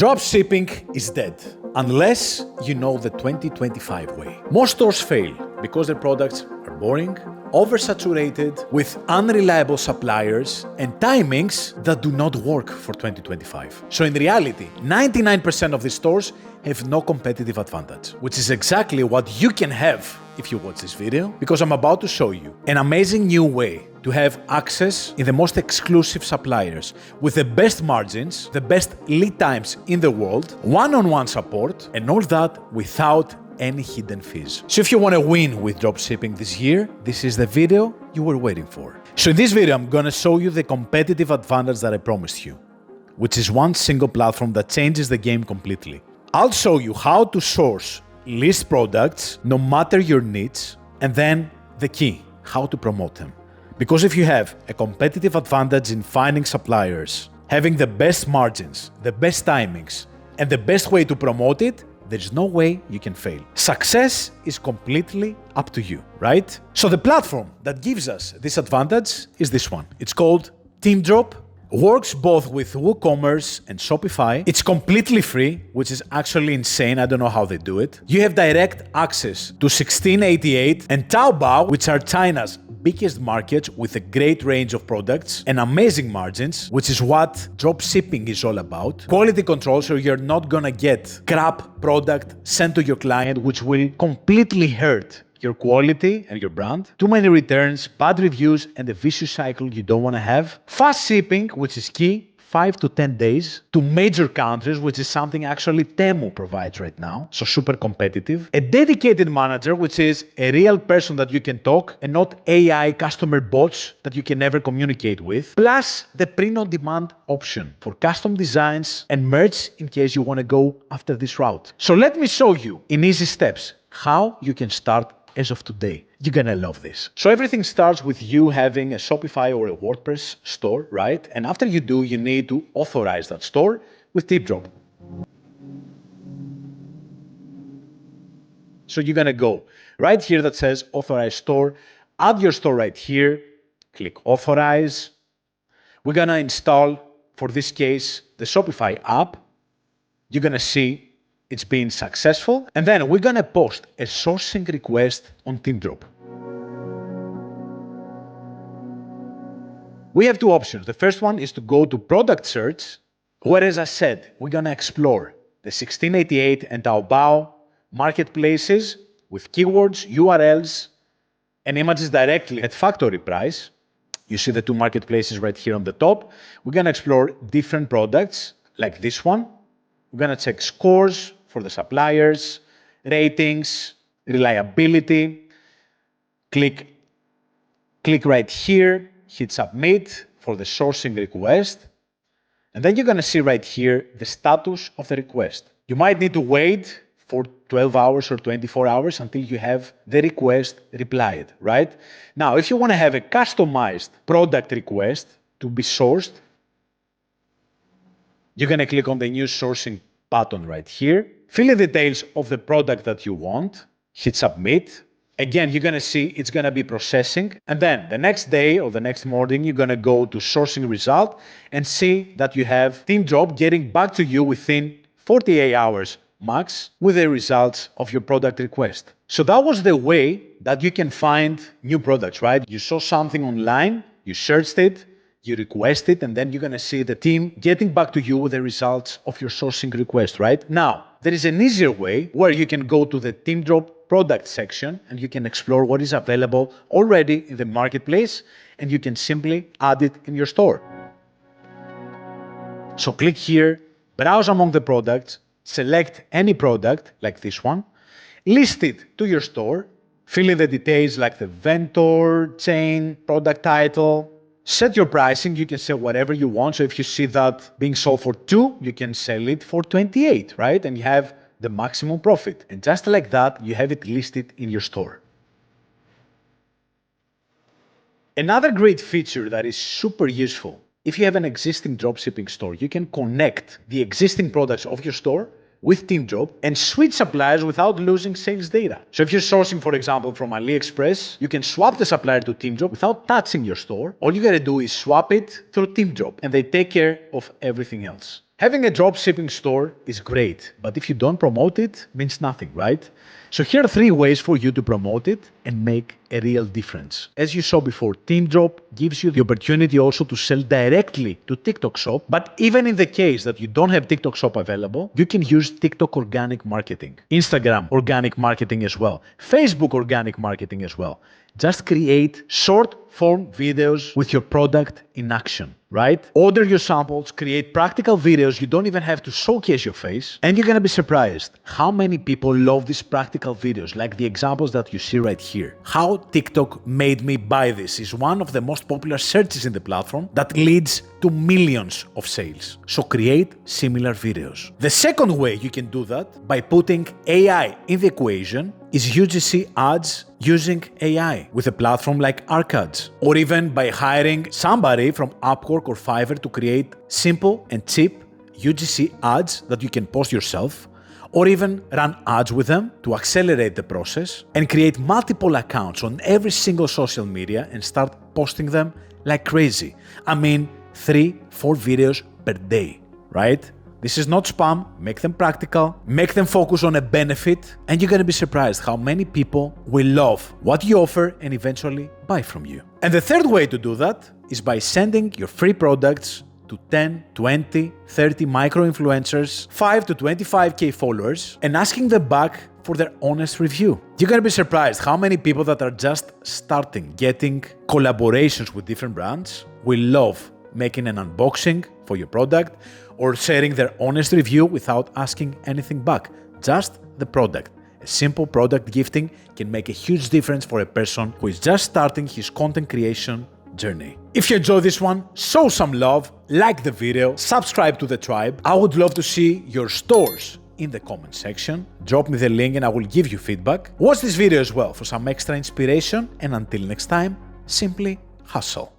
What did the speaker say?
Dropshipping is dead, unless you know the 2025 way. Most stores fail because their products are boring, oversaturated, with unreliable suppliers and timings that do not work for 2025. So in reality, 99% of these stores have no competitive advantage, which is exactly what you can have if you watch this video, because I'm about to show you an amazing new way to have access in the most exclusive suppliers with the best margins, the best lead times in the world, one-on-one support, and all that without any hidden fees. So if you want to win with dropshipping this year, this is the video you were waiting for. So in this video, I'm going to show you the competitive advantage that I promised you, which is one single platform that changes the game completely. I'll show you how to source list products no matter your needs, and then the key, how to promote them. Because if you have a competitive advantage in finding suppliers, having the best margins, the best timings, and the best way to promote it, there's no way you can fail. Success is completely up to you, right? So the platform that gives us this advantage is this one. It's called Teemdrop. Works both with WooCommerce and Shopify. It's completely free, which is actually insane. I don't know how they do it. You have direct access to 1688 and Taobao, which are China's biggest markets with a great range of products and amazing margins, which is what dropshipping is all about. Quality control, so you're not gonna get crap product sent to your client, which will completely hurt your quality and your brand. Too many returns, bad reviews, and a vicious cycle you don't want to have. Fast shipping, which is key, 5 to 10 days to major countries, which is something actually Temu provides right now, so super competitive. A dedicated manager, which is a real person that you can talk and not AI customer bots that you can never communicate with, plus the print-on-demand option for custom designs and merch in case you want to go after this route. So let me show you in easy steps how you can start as of today. You're gonna love this. So everything starts with you having a Shopify or a WordPress store, right? And after you do, you need to authorize that store with Teemdrop. So you're gonna go right here that says authorize store, add your store right here, click authorize. We're gonna install, for this case, the Shopify app. You're gonna see it's been successful. And then we're gonna post a sourcing request on Teemdrop. We have two options. The first one is to go to product search, where, as I said, we're gonna explore the 1688 and Taobao marketplaces with keywords, URLs, and images directly at factory price. You see the two marketplaces right here on the top. We're gonna explore different products like this one. We're gonna check scores for the suppliers, ratings, reliability. Click right here, hit submit for the sourcing request. And then you're gonna see right here the status of the request. You might need to wait for 12 hours or 24 hours until you have the request replied, right? Now, if you wanna have a customized product request to be sourced, you're gonna click on the new sourcing button right here, fill in the details of the product that you want, hit submit. Again, you're gonna see it's gonna be processing. And then the next day or the next morning, you're gonna go to sourcing result and see that you have Teemdrop getting back to you within 48 hours max with the results of your product request. So that was the way that you can find new products, right? You saw something online, you searched it, you request it, and then you're gonna see the team getting back to you with the results of your sourcing request, right? Now, there is an easier way where you can go to the Teemdrop product section and you can explore what is available already in the marketplace, and you can simply add it in your store. So click here, browse among the products, select any product like this one, list it to your store, fill in the details like the vendor, chain, product title, set your pricing. You can sell whatever you want. So if you see that being sold for 2, you can sell it for 28, right? And you have the maximum profit. And just like that, you have it listed in your store. Another great feature that is super useful, if you have an existing dropshipping store, you can connect the existing products of your store with Teemdrop and switch suppliers without losing sales data. So if you're sourcing, for example, from AliExpress, you can swap the supplier to Teemdrop without touching your store. All you gotta do is swap it through Teemdrop and they take care of everything else. Having a dropshipping store is great, but if you don't promote it, means nothing, right? So here are 3 ways for you to promote it and make a real difference. As you saw before, Teemdrop gives you the opportunity also to sell directly to TikTok Shop, but even in the case that you don't have TikTok Shop available, you can use TikTok organic marketing, Instagram organic marketing as well, Facebook organic marketing as well. Just create short form videos with your product in action, right? Order your samples, create practical videos. You don't even have to showcase your face. And you're gonna be surprised how many people love these practical videos, like the examples that you see right here. How TikTok made me buy this is one of the most popular searches in the platform that leads to millions of sales. So create similar videos. The second way you can do that by putting AI in the equation is UGC ads using AI with a platform like Arcads, or even by hiring somebody from Upwork or Fiverr to create simple and cheap UGC ads that you can post yourself, or even run ads with them to accelerate the process and create multiple accounts on every single social media and start posting them like crazy. I mean, 3-4 videos per day, right? This is not spam, make them practical, make them focus on a benefit, and you're gonna be surprised how many people will love what you offer and eventually buy from you. And the third way to do that is by sending your free products to 10, 20, 30 micro-influencers, 5 to 25K followers, and asking them back for their honest review. You're gonna be surprised how many people that are just starting getting collaborations with different brands will love making an unboxing for your product or sharing their honest review without asking anything back, just the product. A simple product gifting can make a huge difference for a person who is just starting his content creation journey. If you enjoyed this one, show some love, like the video, subscribe to the tribe. I would love to see your stores in the comment section. Drop me the link and I will give you feedback. Watch this video as well for some extra inspiration, and until next time, simply hustle.